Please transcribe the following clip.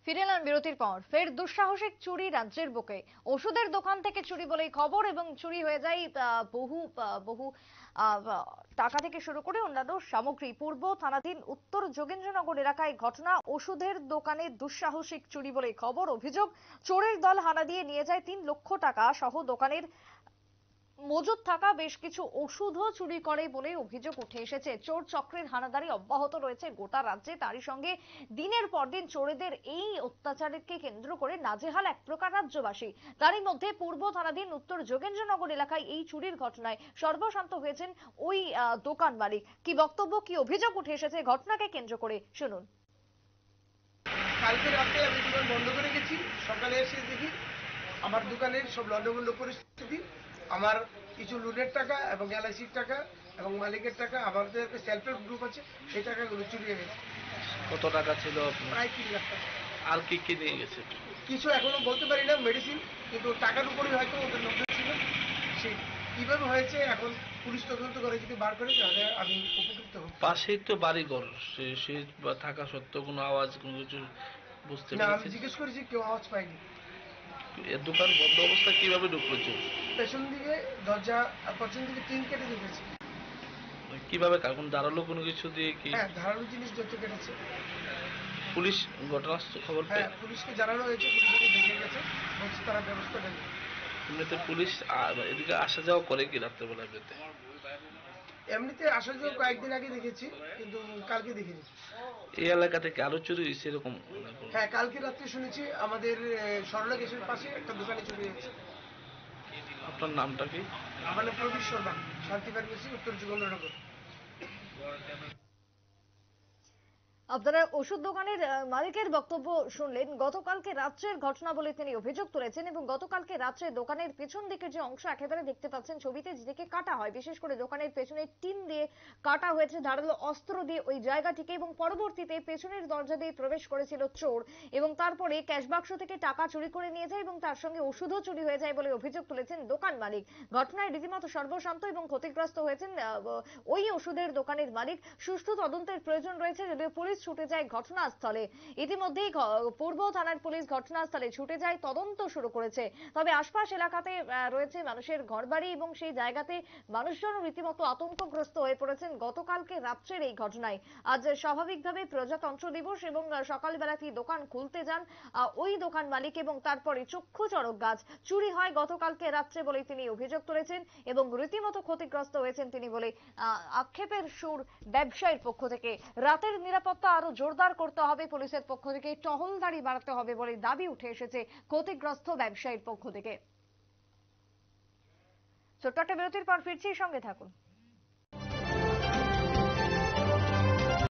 ফিরে এলাম বিরতির পর। ফের দুঃসাহসিক চুরি রাজ্যের বুকে। ওষুধের দোকান থেকে চুরি বলেই খবর এবং চুরি হয়ে যায় বহু বহু টাকা থেকে শুরু করে অন্যান্য সামগ্রী। পূর্ব থানাধীন উত্তর যোগেন্দ্রনগর এলাকায় ঘটনা। ওষুধের দোকানে দুঃসাহসিক চুরি বলেই খবর। অভিযোগ, চোরের দল হানা দিয়ে নিয়ে যায় 3 লক্ষ টাকা সহ দোকানের মজুত থাকা বেশ কিছু ওষুধও চুরি করে বলে অভিযোগ উঠে এসেছে। চোর চক্রের হানাদারি অব্যাহত রয়েছে গোটা রাজ্যে। তারই সঙ্গে দিনের পর দিন চোরেদের এই অত্যাচারকে কেন্দ্র করে নাজেহাল এক প্রকার রাজ্যবাসী। তারই মধ্যে পূর্ব থানাধীন উত্তর যোগেন্দ্রনগর এলাকায় এই চুরির ঘটনায় সর্বশান্ত হয়েছেন ওই দোকান মালিক। কি বক্তব্য, কি অভিযোগ উঠে এসেছে ঘটনাকে কেন্দ্র করে শুনুন। কালকে রাতে আমি দোকান বন্ধ করে গেছি। সকালে এসে দেখি আমার দোকানের সব লন্ডভন্ড পরিস্থিতি। আমার কিছু লোনের টাকা এবং এলআইসির টাকা এবং মালিকের টাকা, আমাদের সেলফ হেল্প গ্রুপ আছে, সেই টাকাগুলো চুরি হয়ে গেছে। কত টাকা ছিল? প্রায় 3 লাখ টাকা। আর কি কি নিয়ে গেছে? কিছু এখনো বলতে পারি না, মেডিসিন, কিন্তু টাকার উপরেই হয়তো ওদের নজর ছিল। সেই কিভাবে হয়েছে এখন পুলিশ তদন্ত করে যদি বার করে তাহলে আমি উপকৃত হব। পাশেই তো বাড়িঘর, সে থাকা সত্ত্বেও কোনো আওয়াজ কোনো কিছু বুঝতে না, আমি পেরেছি? জিজ্ঞেস করেছি, কেউ আওয়াজ পাইনি। এর দোকান বন্ধ অবস্থা কিভাবে ঢুকলো? পেছন দিকে দরজা আর পছন দিকে টিন কেটে ঢুকেছে। কিভাবে এখন দাঁড়ালো কোনো কিছু দিয়ে কি? হ্যাঁ, ধারালো জিনিস যত কেটেছে। পুলিশ ঘটনাস্থল খবর পেয়ে? হ্যাঁ, পুলিশকে জানানো হয়েছে, পুলিশকে দেখে গেছে, বলছে তারা ব্যবস্থা নেবে। এমনিতে পুলিশ এদিকে আসা যাওয়া করে কি রাত্রেবেলা? এমনিতে আসা যাওয়া কয়েকদিন আগে দেখেছি, কিন্তু কালকে দেখিনি। এই এলাকা থেকে আরো চুরি হয়েছে এরকম? হ্যাঁ, কালকে রাত্রে শুনেছি আমাদের সরলা গ্যাসের পাশে একটা দোকানে চুরি হয়েছে। আপনার নামটা কি? আমার নাম প্রবীর শর্মা, শান্তি ফার্মেসি, উত্তর যোগেন্দ্রনগর। আপনারা ওষুধ দোকানের মালিকের বক্তব্য শুনলেন। গতকালকে রাত্রের ঘটনা বলে তিনি অভিযোগ তুলেছেন এবং গতকালকে রাত্রে দোকানের পেছন দিকের যে অংশ একেবারে দেখতে পাচ্ছেন ছবিতে, যেদিকে কাটা হয়, বিশেষ করে দোকানের পেছনে টিন দিয়ে কাটা হয়েছে, ধারালো অস্ত্র দিয়ে ওই জায়গাটিকে, এবং পরবর্তীতে পেছনের দরজা দিয়ে প্রবেশ করেছিল চোর এবং তারপরে ক্যাশ বাক্স থেকে টাকা চুরি করে নিয়ে যায় এবং তার সঙ্গে ওষুধও চুরি হয়ে যায় বলে অভিযোগ তুলেছেন দোকান মালিক। ঘটনায় রীতিমতো সর্বশান্ত এবং ক্ষতিগ্রস্ত হয়েছেন ওই ওষুধের দোকানের মালিক। সুষ্ঠু তদন্তের প্রয়োজন রয়েছে, যদিও পুলিশ ছুটে যায় ঘটনাস্থলে। ইতিমধ্যেই পূর্ব থানার পুলিশ ঘটনাস্থলে ছুটে যায়, তদন্ত শুরু করেছে। তবে আশপাশ এলাকাতে রয়েছে মানুষের ঘরবাড়ি এবং সেই জায়গাতে মানুষজন রীতিমতো আতঙ্কগ্রস্ত হয়ে পড়েছেন গতকালকে রাত্রের এই ঘটনায়। আজ স্বাভাবিকভাবে প্রজাতন্ত্র দিবস এবং সকালবেলাতেই দোকান খুলতে যান ওই দোকান মালিক এবং তারপরে চক্ষু চড়ক গাছ চুরি হয় গতকালকে রাত্রে বলে তিনি অভিযোগ তুলেছেন এবং রীতিমতো ক্ষতিগ্রস্ত হয়েছেন তিনি বলে আক্ষেপের সুর ব্যবসায়ীর পক্ষ থেকে। রাতের নিরাপত্তা আরো জোরদার করতে হবে, পুলিশের পক্ষ থেকে টহলদারি বাড়াতে হবে বলে দাবি উঠে এসেছে ক্ষতিগ্রস্ত ব্যবসায়ীর পক্ষ থেকে। ছোট্ট একটা বিরতির পর ফিরছি, সঙ্গে থাকুন।